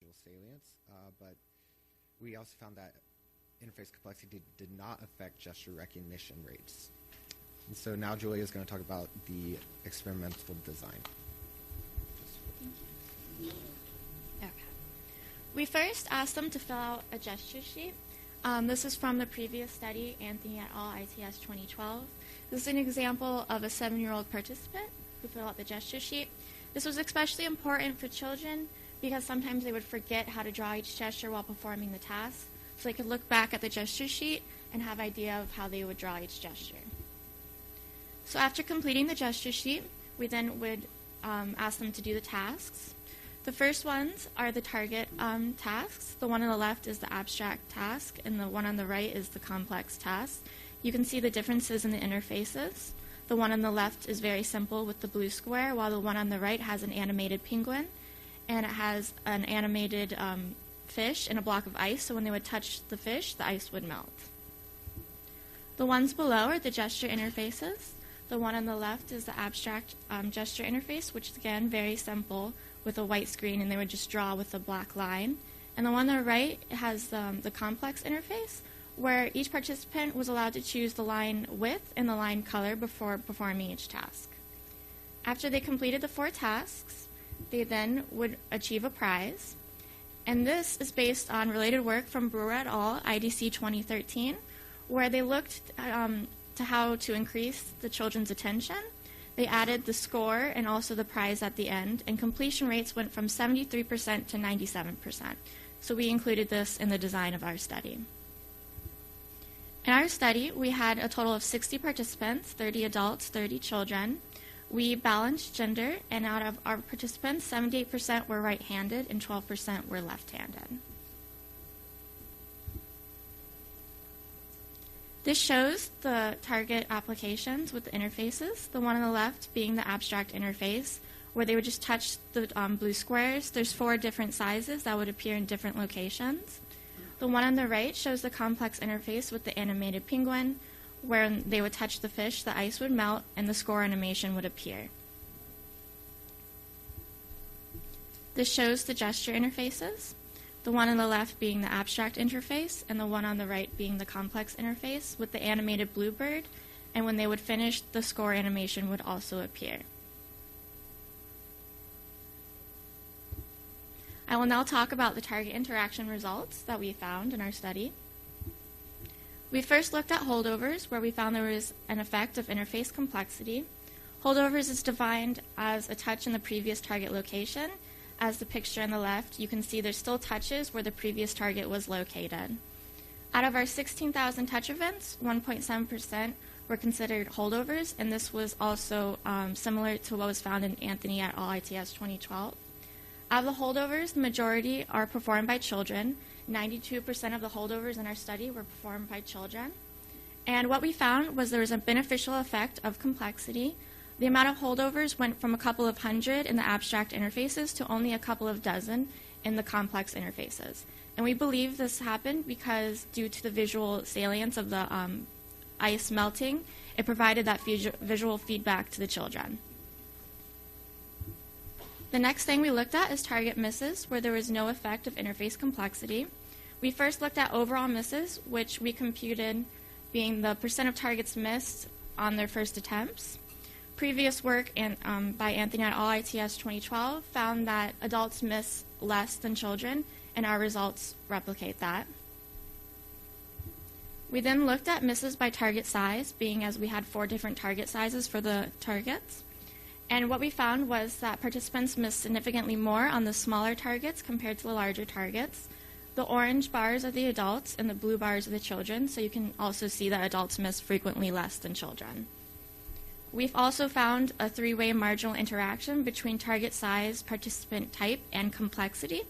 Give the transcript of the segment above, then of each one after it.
visual salience, but we also found that interface complexity did not affect gesture recognition rates. And so now Julia is going to talk about the experimental design. Okay. We first asked them to fill out a gesture sheet. This is from the previous study, Anthony et al., ITS 2012. This is an example of a 7-year-old participant who filled out the gesture sheet. This was especially important for children because sometimes they would forget how to draw each gesture while performing the task, so they could look back at the gesture sheet and have an idea of how they would draw each gesture. So after completing the gesture sheet, we then would ask them to do the tasks. The first ones are the target tasks. The one on the left is the abstract task, and the one on the right is the complex task. You can see the differences in the interfaces. The one on the left is very simple with the blue square, while the one on the right has an animated penguin, and it has an animated fish and a block of ice, so when they would touch the fish, the ice would melt. The ones below are the gesture interfaces. The one on the left is the abstract gesture interface, which is, again, very simple with a white screen, and they would just draw with a black line. And the one on the right has the complex interface, where each participant was allowed to choose the line width and the line color before performing each task. After they completed the 4 tasks, they then would achieve a prize. And this is based on related work from Brewer et al., IDC 2013, where they looked to how to increase the children's attention. They added the score and also the prize at the end, and completion rates went from 73% to 97%. So we included this in the design of our study. In our study, we had a total of 60 participants, 30 adults, 30 children. We balanced gender, and out of our participants, 78% were right-handed and 12% were left-handed. This shows the target applications with the interfaces, the one on the left being the abstract interface, where they would just touch the blue squares. There's 4 different sizes that would appear in different locations. The one on the right shows the complex interface with the animated penguin, where they would touch the fish, the ice would melt, and the score animation would appear. This shows the gesture interfaces, the one on the left being the abstract interface, and the one on the right being the complex interface with the animated bluebird, and when they would finish, the score animation would also appear. I will now talk about the target interaction results that we found in our study. We first looked at holdovers, where we found there was an effect of interface complexity. Holdovers is defined as a touch in the previous target location. As the picture on the left, you can see there's still touches where the previous target was located. Out of our 16,000 touch events, 1.7% were considered holdovers, and this was also similar to what was found in Anthony et al. ITS 2012. Out of the holdovers, the majority are performed by children. 92% of the holdovers in our study were performed by children. And what we found was there was a beneficial effect of complexity. The amount of holdovers went from a couple of hundred in the abstract interfaces to only a couple of dozen in the complex interfaces. And we believe this happened because due to the visual salience of the ice melting, it provided that visual feedback to the children. The next thing we looked at is target misses, where there was no effect of interface complexity. We first looked at overall misses, which we computed being the percent of targets missed on their first attempts. Previous work by Anthony et al. ITS 2012 found that adults miss less than children, and our results replicate that. We then looked at misses by target size, being as we had 4 different target sizes for the targets. And what we found was that participants missed significantly more on the smaller targets compared to the larger targets. The orange bars are the adults and the blue bars are the children, so you can also see that adults miss frequently less than children. We've also found a 3-way marginal interaction between target size, participant type, and complexity.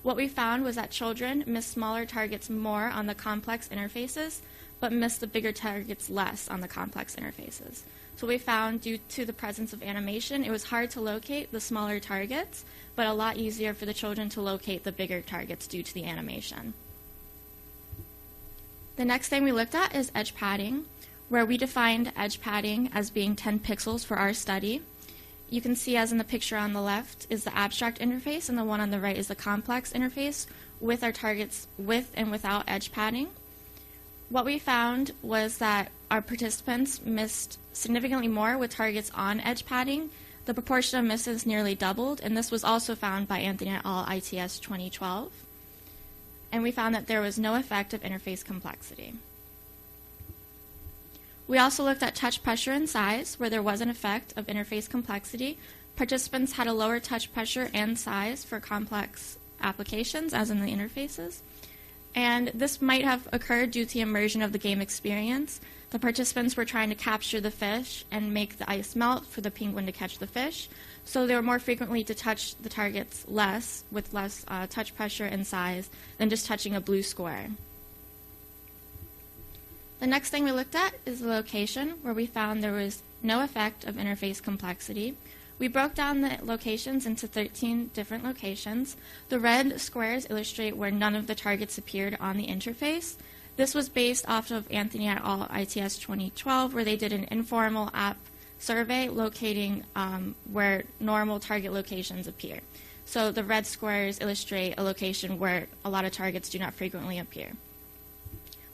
What we found was that children missed smaller targets more on the complex interfaces, but missed the bigger targets less on the complex interfaces. So we found due to the presence of animation, it was hard to locate the smaller targets, but a lot easier for the children to locate the bigger targets due to the animation. The next thing we looked at is edge padding, where we defined edge padding as being 10 pixels for our study. you can see, as in the picture on the left, is the abstract interface, and the one on the right is the complex interface with our targets with and without edge padding. What we found was that our participants missed significantly more with targets on edge padding. The proportion of misses nearly doubled, and this was also found by Anthony et al. ITS 2012. And we found that there was no effect of interface complexity. We also looked at touch pressure and size, where there was an effect of interface complexity. Participants had a lower touch pressure and size for complex applications, as in the interfaces. And this might have occurred due to the immersion of the game experience. The participants were trying to capture the fish and make the ice melt for the penguin to catch the fish. So they were more frequently to touch the targets with less touch pressure and size than just touching a blue square. The next thing we looked at is the location, where we found there was no effect of interface complexity. We broke down the locations into 13 different locations. The red squares illustrate where none of the targets appeared on the interface. This was based off of Anthony et al. ITS 2012, where they did an informal app survey locating where normal target locations appear. So the red squares illustrate a location where a lot of targets do not frequently appear.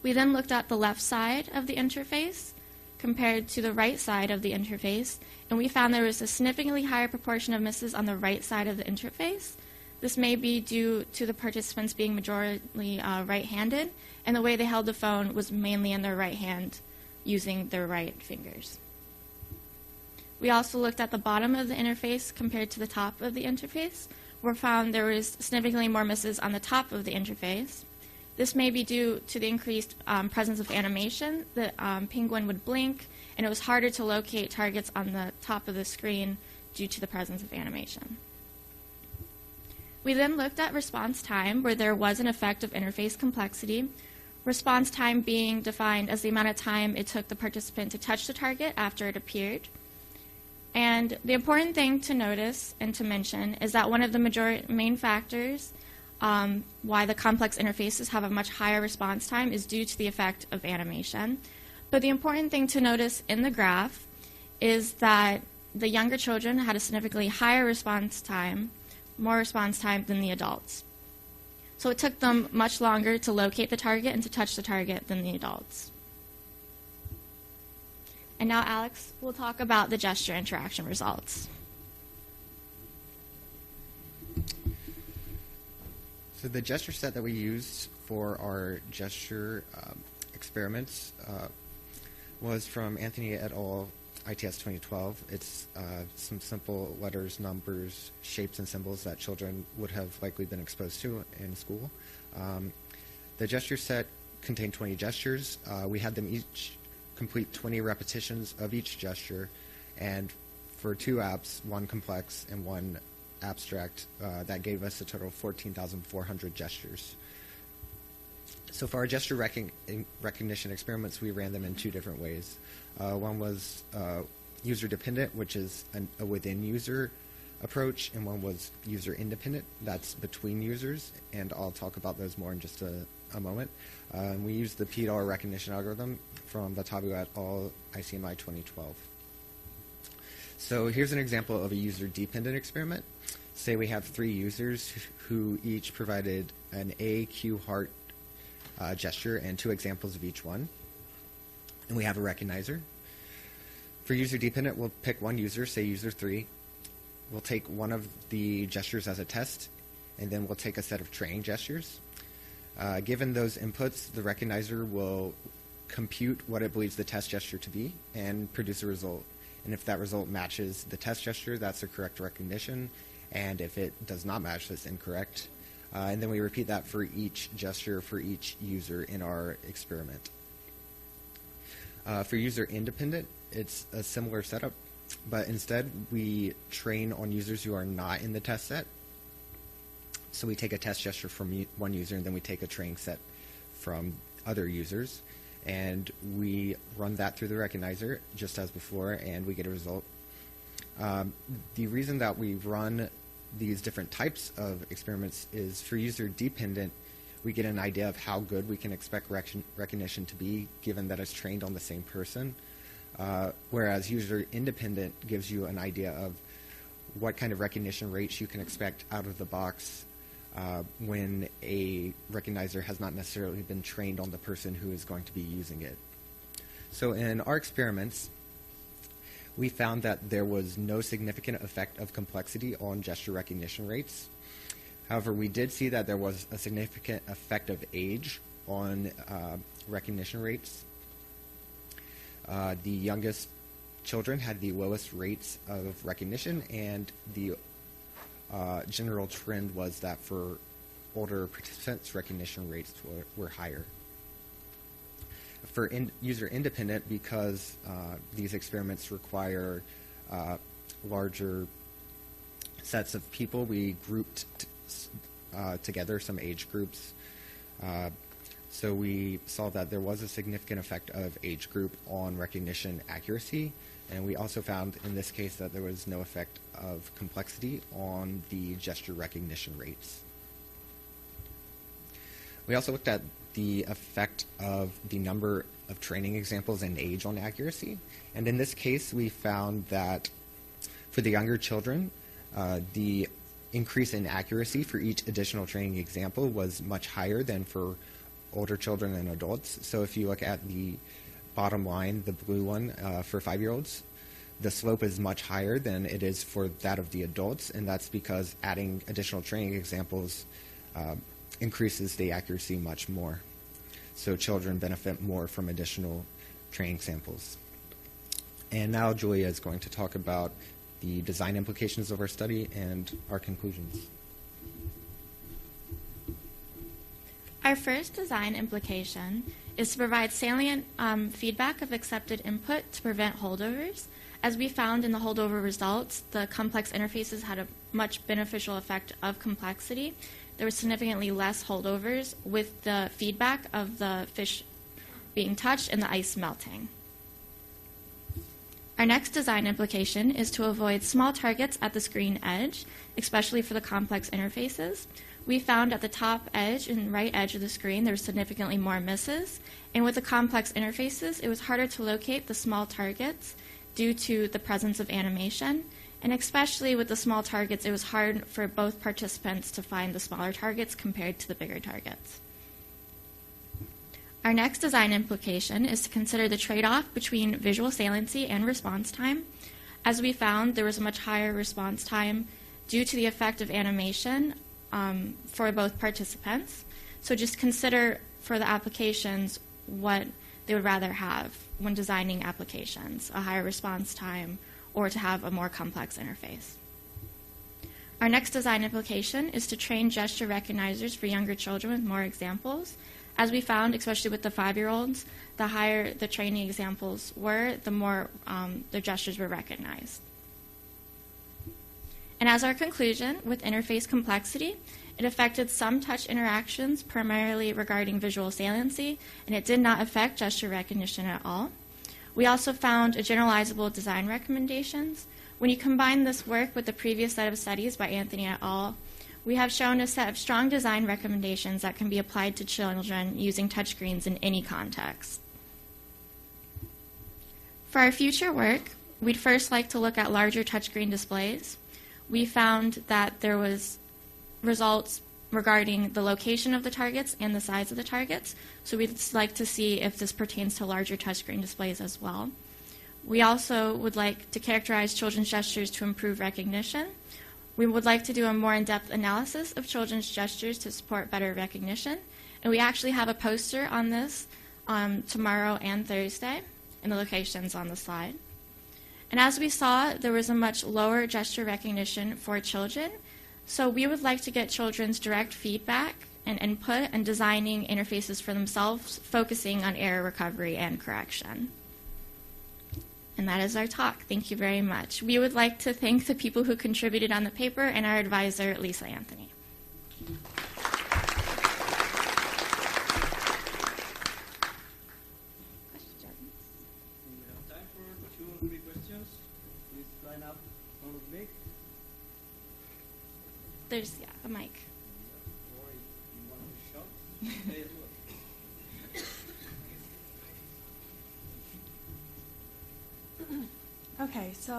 We then looked at the left side of the interface compared to the right side of the interface, and we found there was a significantly higher proportion of misses on the right side of the interface. This may be due to the participants being majorly right-handed, and the way they held the phone was mainly in their right hand using their right fingers. We also looked at the bottom of the interface compared to the top of the interface, where we found there was significantly more misses on the top of the interface. This may be due to the increased presence of animation. The penguin would blink, and it was harder to locate targets on the top of the screen due to the presence of animation. We then looked at response time, where there was an effect of interface complexity. Response time being defined as the amount of time it took the participant to touch the target after it appeared. And the important thing to notice and to mention is that one of the main factors why the complex interfaces have a much higher response time is due to the effect of animation. But the important thing to notice in the graph is that the younger children had a significantly higher response time, more response time than the adults. So it took them much longer to locate the target and to touch the target than the adults. And now Alex will talk about the gesture interaction results. So the gesture set that we used for our gesture experiments was from Anthony et al. ITS 2012. It's some simple letters, numbers, shapes, and symbols that children would have likely been exposed to in school. The gesture set contained 20 gestures. We had them each complete 20 repetitions of each gesture, and for two apps, one complex and one abstract, that gave us a total of 14,400 gestures. So for our gesture recognition experiments, we ran them in two different ways. One was user-dependent, which is a within-user approach, and one was user-independent, that's between users, and I'll talk about those more in just a moment. We used the PDAR recognition algorithm from Vatabu et al. ICMI 2012. So here's an example of a user-dependent experiment. Say we have three users who each provided an A, Q, heart gesture and two examples of each one. And we have a recognizer. For user-dependent, we'll pick one user, say user 3. We'll take one of the gestures as a test, and then we'll take a set of training gestures. Given those inputs, the recognizer will compute what it believes the test gesture to be and produce a result. And if that result matches the test gesture, that's a correct recognition. And if it does not match, that's incorrect. And then we repeat that for each gesture for each user in our experiment. For user independent, it's a similar setup, but instead we train on users who are not in the test set. So we take a test gesture from one user, and then we take a training set from other users, and we run that through the recognizer just as before, and we get a result. The reason that we run these different types of experiments is for user dependent, we get an idea of how good we can expect recognition to be given that it's trained on the same person, whereas user independent gives you an idea of what kind of recognition rates you can expect out of the box when a recognizer has not necessarily been trained on the person who is going to be using it. So in our experiments, we found that there was no significant effect of complexity on gesture recognition rates. However, we did see that there was a significant effect of age on recognition rates. The youngest children had the lowest rates of recognition, and the general trend was that for older participants, recognition rates were higher. For user independent, because these experiments require larger sets of people, we grouped together some age groups. So we saw that there was a significant effect of age group on recognition accuracy, and we also found in this case that there was no effect of complexity on the gesture recognition rates. We also looked at the effect of the number of training examples and age on accuracy, and in this case we found that for the younger children, the increase in accuracy for each additional training example was much higher than for older children and adults. So if you look at the bottom line, the blue one for 5-year-olds, the slope is much higher than it is for that of the adults, and that's because adding additional training examples increases the accuracy much more. So children benefit more from additional training samples. And now Julia is going to talk about the design implications of our study and our conclusions. Our first design implication is to provide salient feedback of accepted input to prevent holdovers. As we found in the holdover results, the complex interfaces had a much beneficial effect of complexity. There was significantly less holdovers with the feedback of the fish being touched and the ice melting. Our next design implication is to avoid small targets at the screen edge, especially for the complex interfaces. We found at the top edge and right edge of the screen there were significantly more misses, and with the complex interfaces it was harder to locate the small targets due to the presence of animation, and especially with the small targets it was hard for both participants to find the smaller targets compared to the bigger targets. Our next design implication is to consider the trade-off between visual saliency and response time. As we found, there was a much higher response time due to the effect of animation for both participants. So just consider for the applications what they would rather have when designing applications, a higher response time or to have a more complex interface. Our next design implication is to train gesture recognizers for younger children with more examples. As we found, especially with the 5-year-olds, the higher the training examples were, the more their gestures were recognized. And as our conclusion, with interface complexity, it affected some touch interactions, primarily regarding visual saliency, and it did not affect gesture recognition at all. We also found generalizable design recommendations. When you combine this work with the previous set of studies by Anthony et al., we have shown a set of strong design recommendations that can be applied to children using touchscreens in any context. For our future work, we'd first like to look at larger touchscreen displays. We found that there was results regarding the location of the targets and the size of the targets, so we'd like to see if this pertains to larger touchscreen displays as well. We also would like to characterize children's gestures to improve recognition. We would like to do a more in-depth analysis of children's gestures to support better recognition, and we actually have a poster on this tomorrow and Thursday, and the location's on the slide. And as we saw, there was a much lower gesture recognition for children, so we would like to get children's direct feedback and input and designing interfaces for themselves, focusing on error recovery and correction. And that is our talk. Thank you very much. We would like to thank the people who contributed on the paper and our advisor, Lisa Anthony. Questions? We have time for 2 or 3 questions. Please line up in front of the mic. There's, a mic. Or if you want to shout, say as well. Okay, so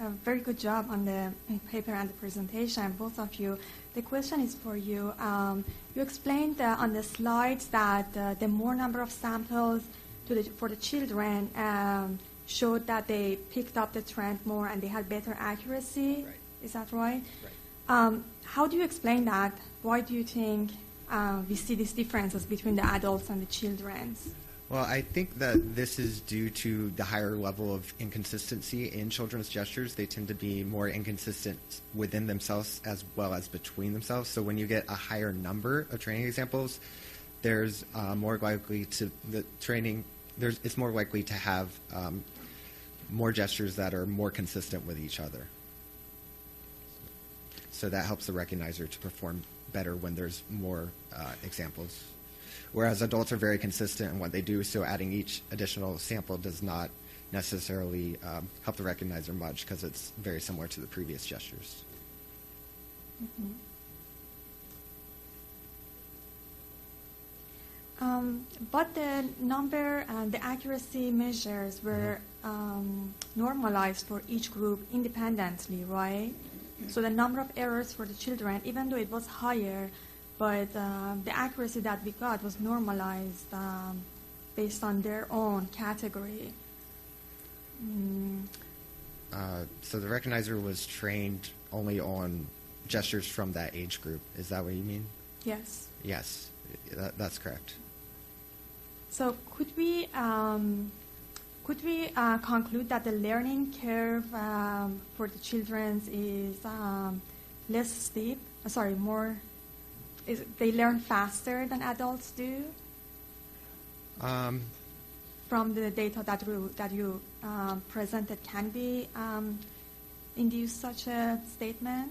a very good job on the paper and the presentation, both of you. The question is for you. You explained on the slides that the more number of samples for the children showed that they picked up the trend more and they had better accuracy. Right. Is that right? Right. How do you explain that? Why do you think we see these differences between the adults and the children? Well, I think that this is due to the higher level of inconsistency in children's gestures. They tend to be more inconsistent within themselves as well as between themselves. So when you get a higher number of training examples, there's more likely to it's more likely to have more gestures that are more consistent with each other. So that helps the recognizer to perform better when there's more examples. Whereas adults are very consistent in what they do, so adding each additional sample does not necessarily help the recognizer much because it's very similar to the previous gestures. But the number and the accuracy measures were normalized for each group independently, right? So the number of errors for the children, even though it was higher, but the accuracy that we got was normalized based on their own category. So the recognizer was trained only on gestures from that age group. Is that what you mean? Yes. Yes, that's correct. So could we conclude that the learning curve for the children is less steep? They learn faster than adults do? From the data that you presented, can we induce such a statement?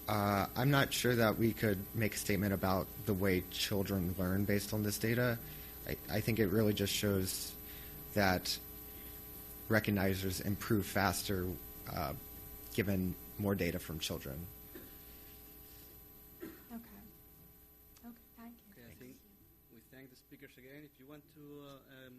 I'm not sure that we could make a statement about the way children learn based on this data. I think it really just shows that recognizers improve faster given more data from children. Okay, thank you. Okay, I think we thank the speakers again. If you want to